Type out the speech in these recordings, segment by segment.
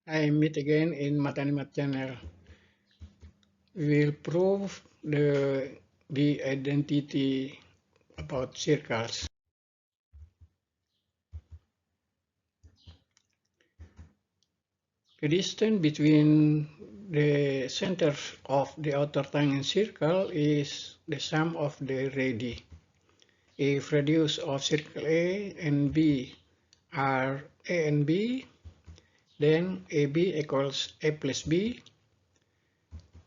I meet again in Matanimat channel. We will prove the identity about circles. The distance between the centers of the outer tangent circle is the sum of the radii. If radius of circle A and B are A and B, then AB equals A plus B.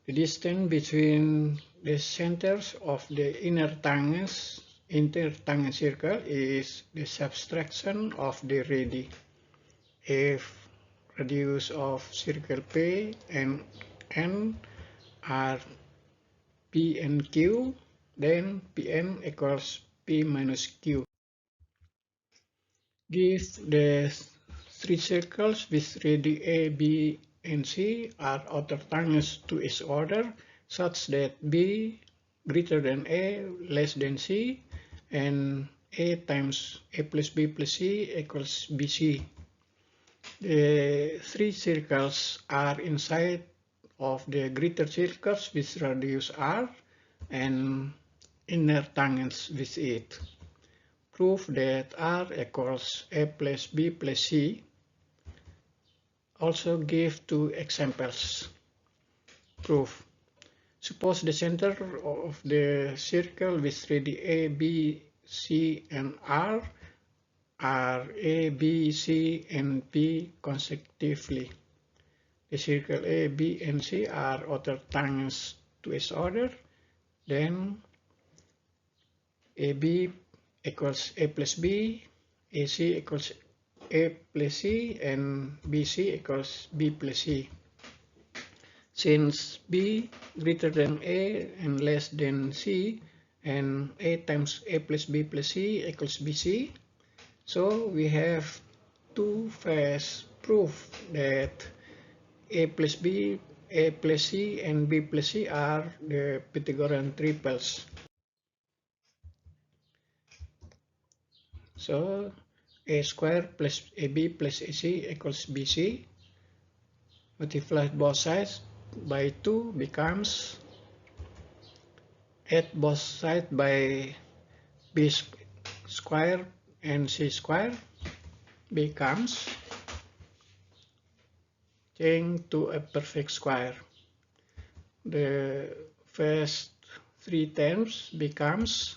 The distance between the centers of the inner tangent circle is the subtraction of the radii. If radius of circle P and N are P and Q, then Pn equals P minus Q. Give the three circles with radii A, B, and C are outer tangents to each other, such that B greater than A less than C, and A times A plus B plus C equals BC. The three circles are inside of the greater circles with radius R and inner tangents with it. Prove that R equals A plus B plus C. Also give two examples. Proof. Suppose the center of the circle with radii A, B, C, and R are A, B, C, and P consecutively. The circle A, B, and C are outer tangents to each other. Then AB equals A plus B, AC equals A plus C, and BC equals B plus C. Since B greater than A and less than C, and A times A plus B plus C equals BC, so we have two-phase proof that A plus B, A plus C, and B plus C are the Pythagorean triples. So A square plus AB plus AC equals BC. Multiply both sides by 2 becomes, add both sides by B square and C square becomes, change to a perfect square. The first three terms becomes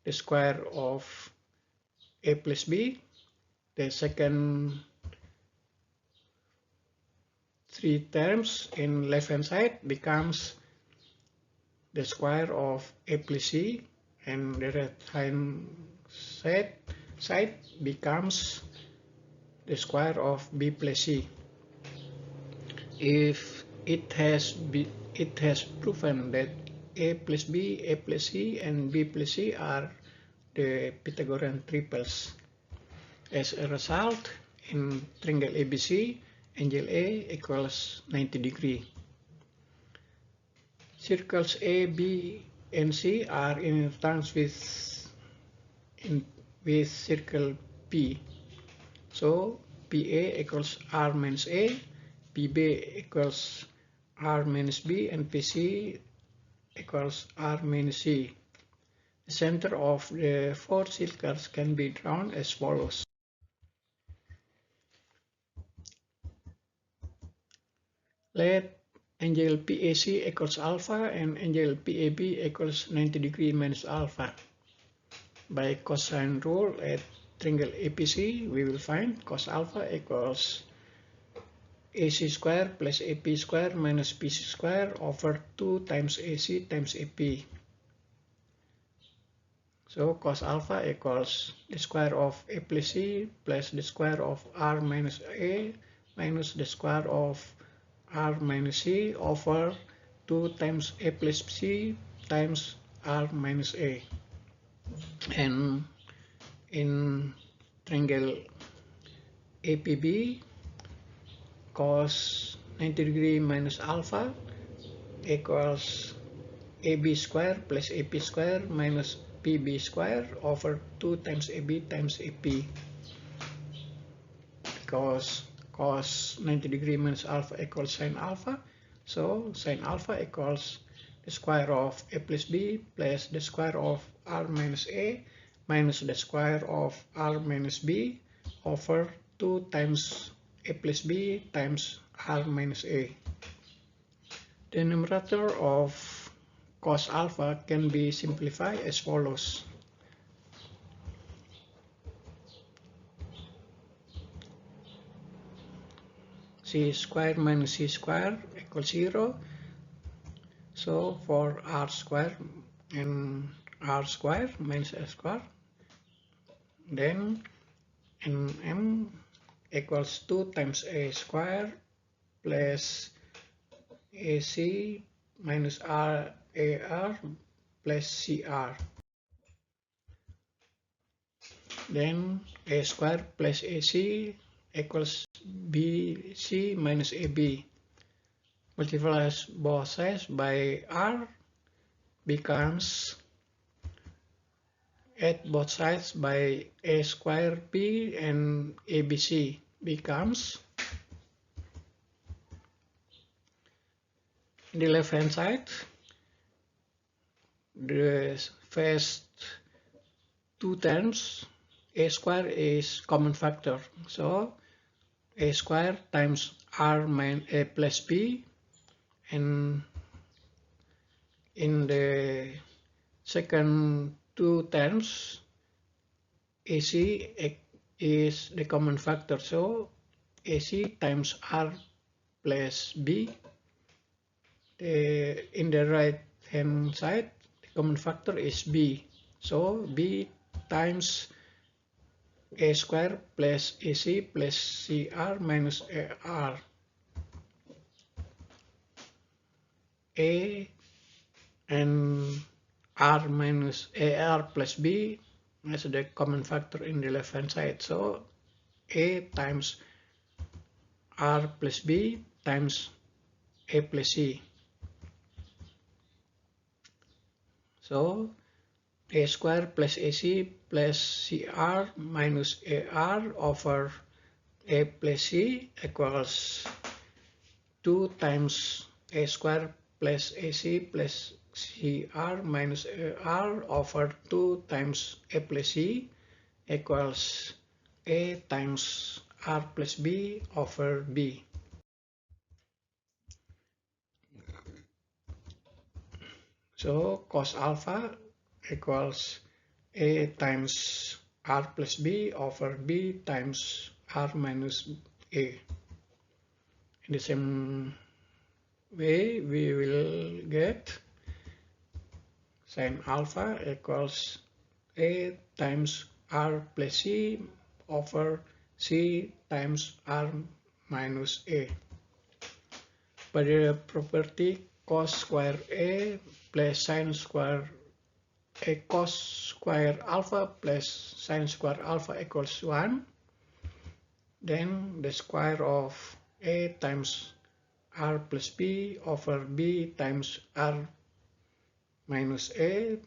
the square of A plus B. The second three terms in left hand side becomes the square of A plus C, and the right hand side becomes the square of B plus C. If it has proven that A plus B, A plus C, and B plus C are the Pythagorean triples. As a result, in triangle ABC, angle A equals 90 degrees. Circles A, B, and C are in tangents with circle P. So PA equals R minus A, PB equals R minus B, and PC equals R minus C. The center of the four circles can be drawn as follows. Let angle PAC equals alpha and angle PAB equals 90 degrees minus alpha. By cosine rule at triangle APC, we will find cos alpha equals AC square plus AP square minus PC square over 2 times AC times AP. So cos alpha equals the square of A plus C plus the square of R minus A minus the square of R minus C over 2 times A plus C times R minus A. And in triangle APB, cos 90 degree minus alpha equals AB square plus AP square minus PB square over 2 times AB times AP. Because cos 90 degree minus alpha equals sine alpha. So sine alpha equals the square of a plus b plus the square of r minus a minus the square of r minus b over 2 times a plus b times r minus a. The numerator of cos alpha can be simplified as follows. C squared minus c squared equals 0. So for r squared and r squared minus s squared, then nm equals 2 times a squared plus ac minus ar plus cr. Then a squared plus ac equals bc minus ab. Multiplies both sides by r becomes add both sides by a squared b and abc becomes in the left hand side the first two terms a square is common factor, so a square times r minus a plus b, and in the second two terms ac is the common factor, so ac times r plus b. In the right hand side the common factor is b, so b times a square plus ac plus cr minus ar. A and r minus ar plus b as the common factor in the left hand side, so a times r plus b times a plus c. So a square plus ac plus cr minus ar over a plus c equals 2 times a square plus ac plus cr minus ar over 2 times a plus c equals a times r plus b over b. So cos alpha equals a times r plus b over b times r minus a. In the same way, we will get sine alpha equals a times r plus c over c times r minus a. By the property cos square a plus sine square a, cos square alpha plus sine square alpha equals 1, then the square of a times r plus b over b times r minus a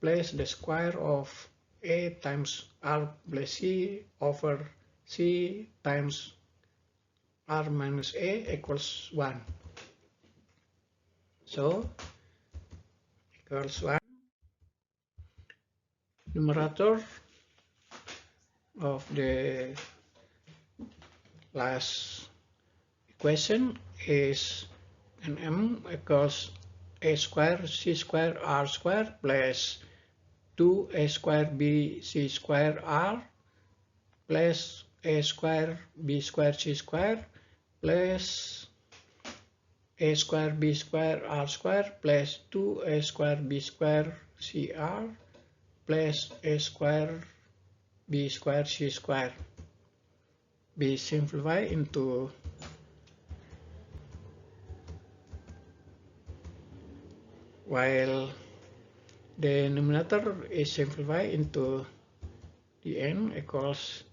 plus the square of a times r plus c over c times r minus a equals 1. So equals 1. Numerator of the last equation is nm equals a square c square r square plus 2a square b c square r plus a square b square c square plus a square b square r square plus 2a square b square cr plus a square b square c square be simplified into while the numerator is simplified into the n equals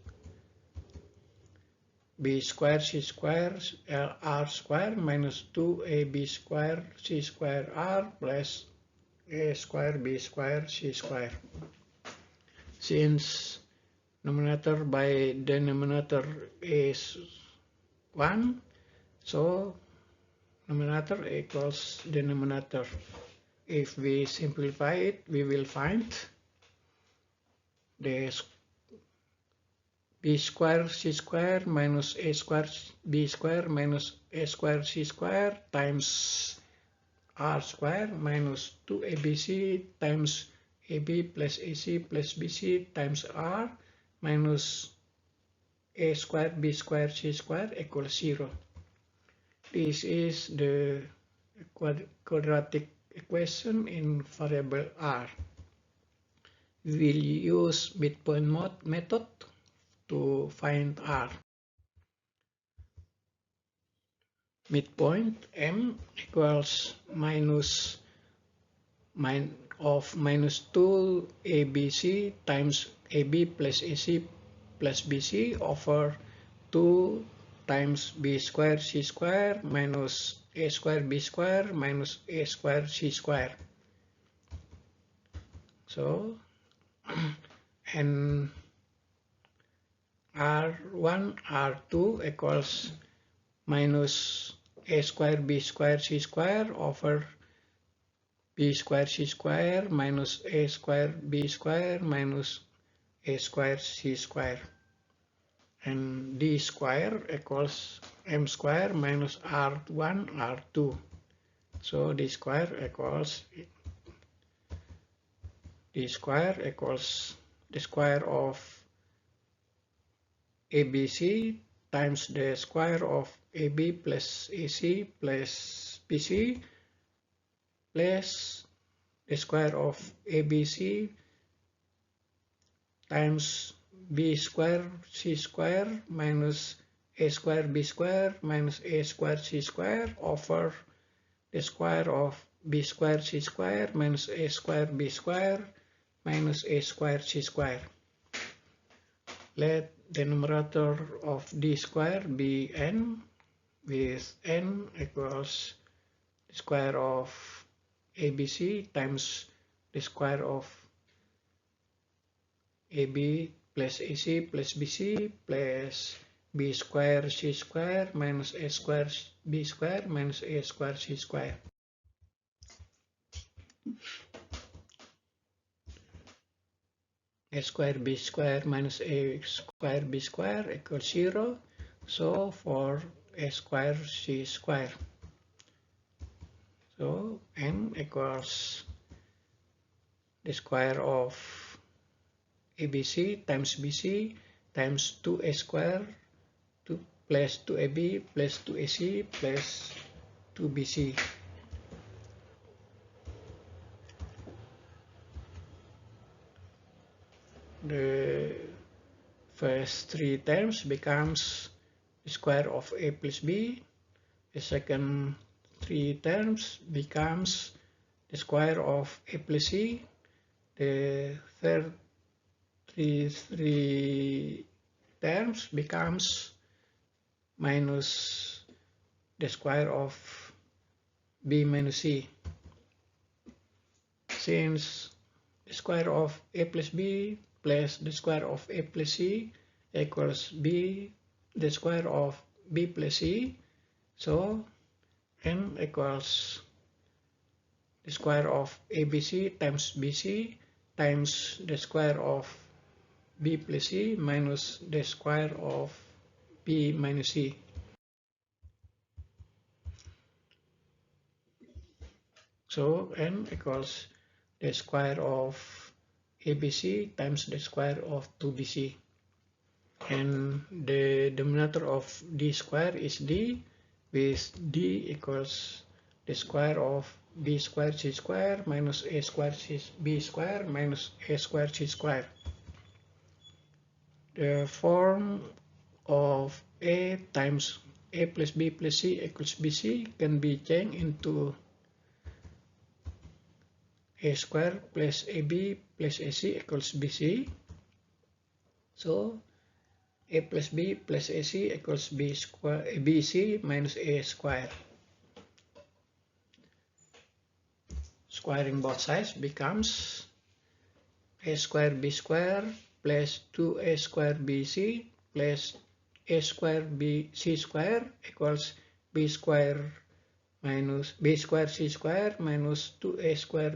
b square c square r square minus 2ab square c square r plus a square b square c square. Since numerator by denominator is 1. So numerator equals denominator. If we simplify it, we will find the b square c square minus a square b square minus a square c square times r square minus 2abc times ab plus ac plus bc times r minus a square b square c square equals 0. This is the quadratic equation in variable r. We will use midpoint method to find r. Midpoint m equals minus 2 abc times ab plus ac plus bc over 2 times b square c square minus a square b square minus a square c square. So and r1 r2 equals minus a square b square c square over b square c square minus a square b square minus a square c square, and d square equals m square minus r1 r2. So d square equals the square of ABC times the square of AB plus AC plus BC plus the square of ABC times B square C square minus A square B square minus A square C square over the square of B square C square minus A square B square minus A square C square. Let the numerator of d square be n, with n equals the square of ABC times the square of AB plus AC plus BC plus B square C square minus A square B square minus A square C square. A square b square minus a square b square equals 0. So for a square c square. So n equals the square of ABC times BC times 2a square plus 2ab plus 2ac plus 2bc. The first three terms becomes the square of a plus b. The second three terms becomes the square of a plus c. The third three terms becomes minus the square of b minus c. Since the square of a plus b plus the square of a plus c equals b, the square of b plus c, so n equals the square of abc times bc times the square of b plus c minus the square of b minus c. So n equals the square of ABC times the square of 2BC. And the denominator of d square is d, with d equals the square of b square c square minus a square c b square minus a square c square. The form of a times a plus b plus c equals bc can be changed into a square plus ab plus ac equals bc. So a plus b plus ac equals b square bc minus a square. Squaring both sides becomes a square b square plus 2a square bc plus A square BC square equals B square minus B square C square minus 2A square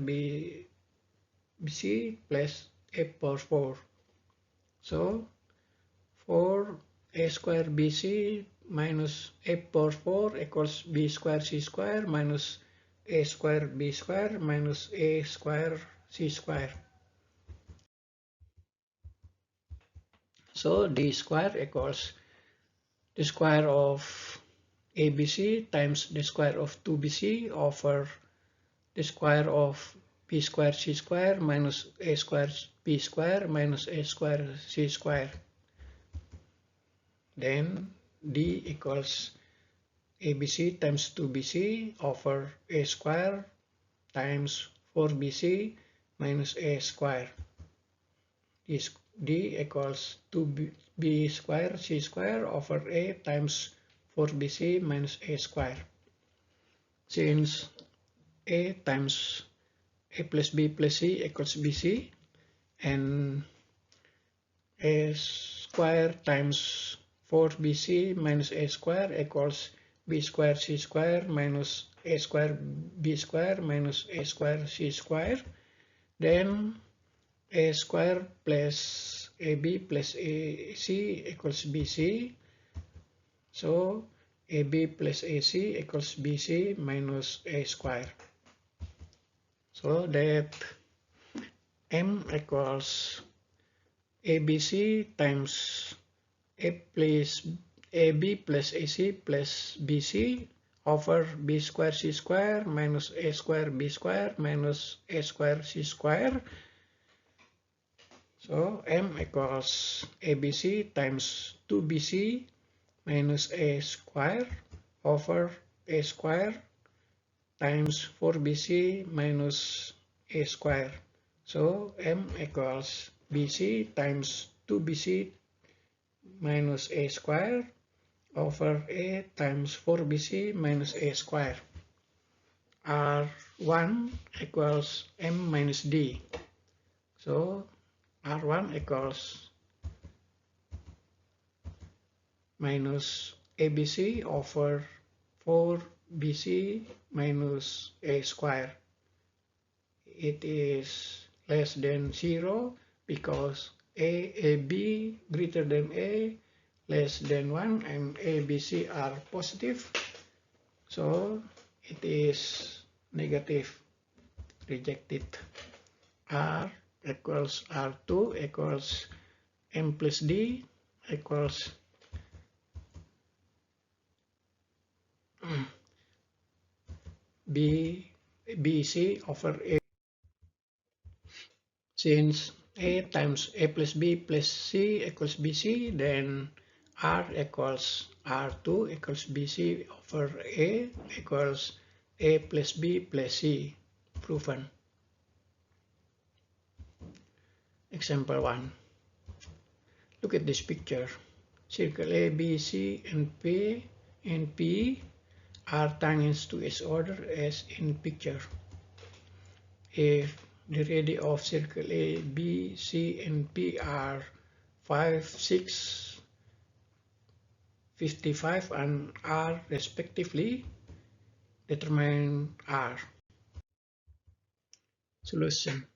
BC plus A power 4. So 4A square BC minus A power 4 equals B square C square minus A square B square minus A square C square. So D square equals the square of ABC times the square of 2BC over the square of B square C square minus A square B square minus A square C square. Then D equals ABC times 2BC over A square times 4BC minus A square. D equals 2B square C square over A times 4BC minus A square. Since A times A plus B plus C equals BC, and A square times 4BC minus A square equals B square C square minus A square B square minus A square C square. Then A square plus AB plus AC equals BC. So AB plus AC equals BC minus A square. So that M equals ABC times AB plus AC plus BC over B square C square minus A square B square minus A square C square. So M equals ABC times 2BC minus A square over A square times 4BC minus A square. So M equals BC times 2BC minus A square over A times 4BC minus A square. R1 equals M minus D. So R1 equals minus ABC over 4BC minus A square. It is less than 0 because AB greater than A, less than 1, and ABC are positive. So it is negative, rejected. R equals R2 equals M plus D equals BC over A. Since A times A plus B plus C equals BC, then R equals R2 equals BC over A equals A plus B plus C. Proven. Example 1. Look at this picture. Circle A, B, C, and P are tangents to each other as in picture. If the radius of circle A, B, C, and P are 5, 6, 55, and R respectively, determine R. Solution.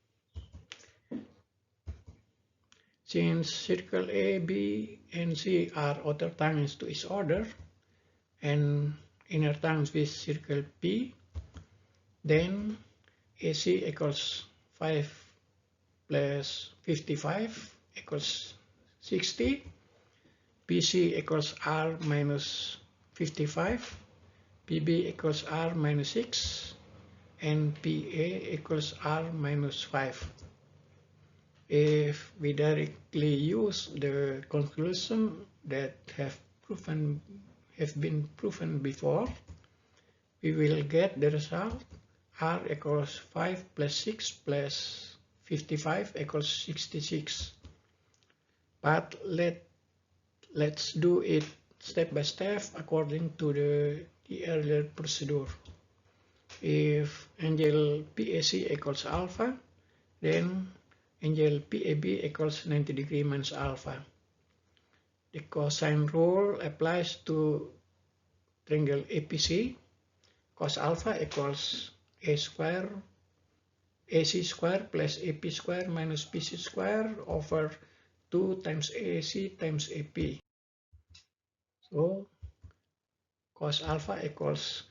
Since circle A, B, and C are outer tangents to each other and inner tangents with circle P, then AC equals 5 plus 55 equals 60, BC equals R minus 55, PB equals R minus 6, and PA equals R minus 5. If we directly use the conclusion that have been proven before, we will get the result R equals 5 plus 6 plus 55 equals 66. But let's do it step by step according to the earlier procedure. If angle PAC equals alpha, then angle PAB equals 90 degrees minus alpha. The cosine rule applies to triangle APC. Cos alpha equals AC square plus AP square minus BC square over 2 times AC times AP. So cos alpha equals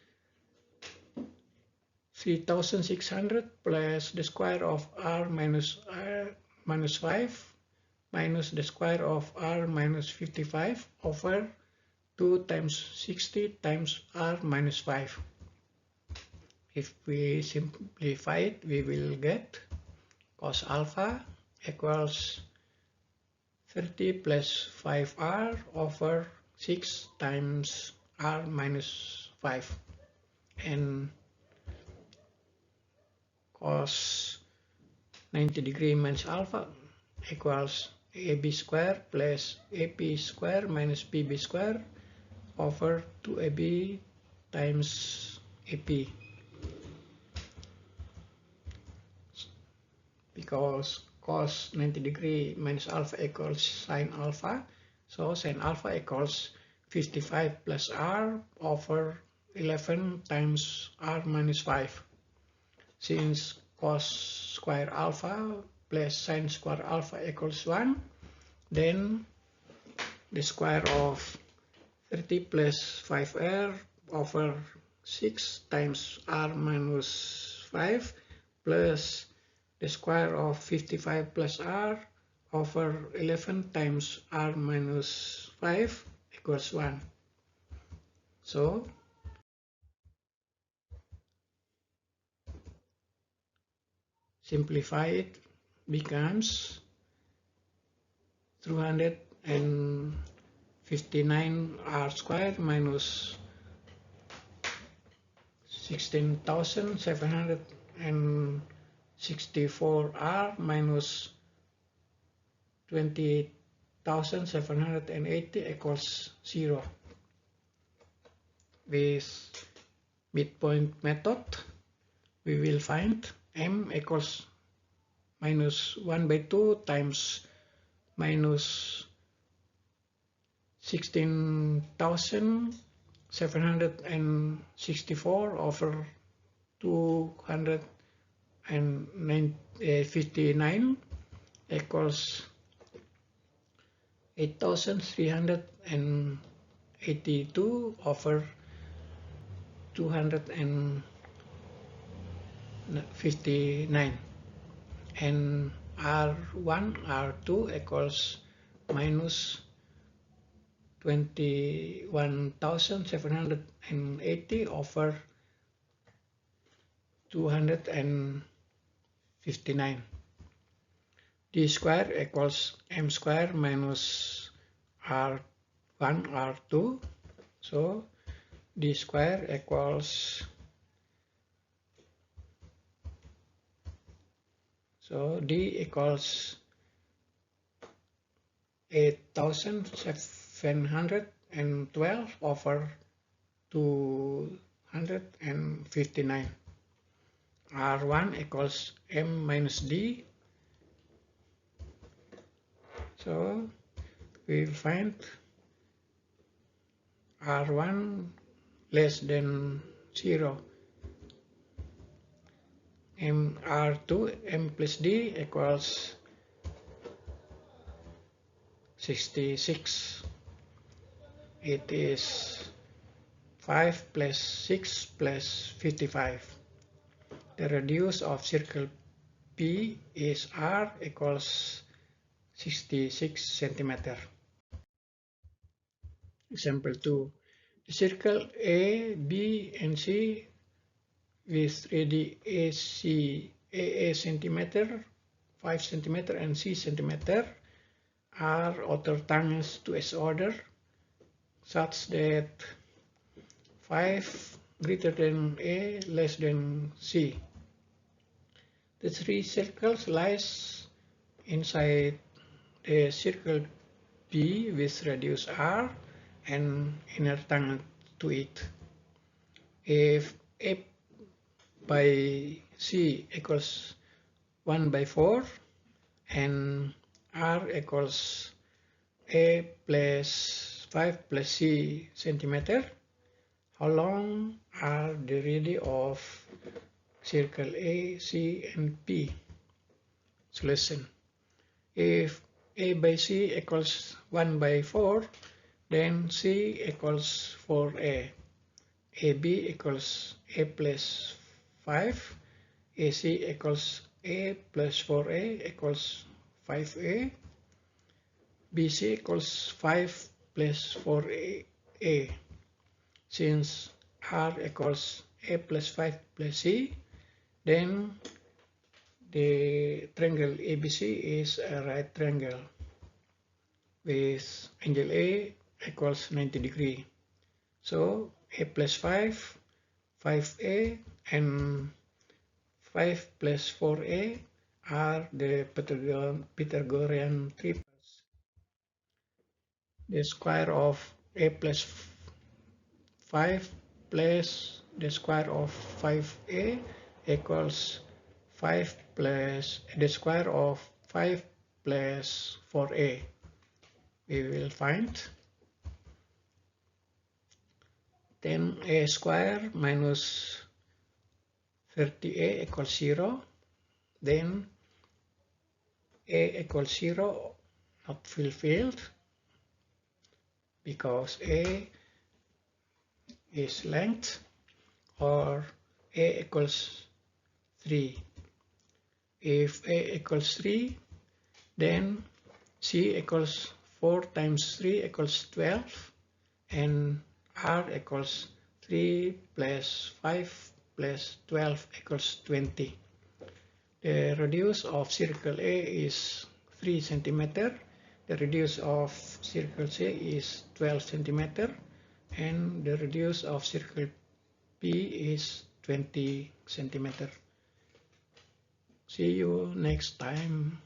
3600 plus the square of r minus 5 minus the square of r minus 55 over 2 times 60 times r minus 5. If we simplify it, we will get cos alpha equals 30 plus 5r over 6 times r minus 5. And cos 90 degree minus alpha equals AB square plus AP square minus BB square over 2AB times AP. Because cos 90 degree minus alpha equals sine alpha, so sine alpha equals 55 plus r over 11 times r minus 5. Since cos square alpha plus sine square alpha equals 1, then the square of 30 plus 5r over 6 times r minus 5 plus the square of 55 plus r over 11 times r minus 5 equals 1. So simplify it, becomes 359 r squared minus 16,764 r minus 20,780 equals 0. With midpoint method, we will find m equals minus 1 by 2 times minus 16,764 over 259 equals 8,382 over 259, and R1, R2 equals minus 21,780 over 259. D square equals m square minus R1, R2. So D square equals, so D equals 8,712 over 259. R1 equals m minus D. So we will find R1 less than 0. R2, m plus D equals 66. It is 5 plus 6 plus 55. The radius of circle P is R equals 66 centimeter. Example 2. The circle A, B, and C with radius AA centimeter, 5 centimeter, and C centimeter are outer tangents to S order such that 5 greater than A less than C. The three circles lies inside the circle B with radius R and inner tangent to it. If A by C equals 1 by 4 and R equals A plus 5 plus C centimeter. How long are the radii of circle A, C, and P? Solution. If A by C equals 1 by 4, then C equals 4A. AB equals A plus 5. AC equals A plus 4A equals 5A. BC equals 5 plus 4A. Since R equals A plus 5 plus C, then the triangle ABC is a right triangle with angle A equals 90 degrees. So A plus 5, 5A, and 5 plus 4A are the Pythagorean triples. The square of A plus 5 plus the square of 5A equals 5 plus the square of 5 plus 4A. We will find 10A square minus 30A equals 0. Then A equals 0, not fulfilled, because A is length, or A equals 3. If A equals 3, then C equals 4 times 3 equals 12, and R equals 3 plus 5 plus 12 equals 20. The radius of circle A is 3 centimeter. The radius of circle C is 12 centimeter, and the radius of circle P is 20 centimeter. See you next time.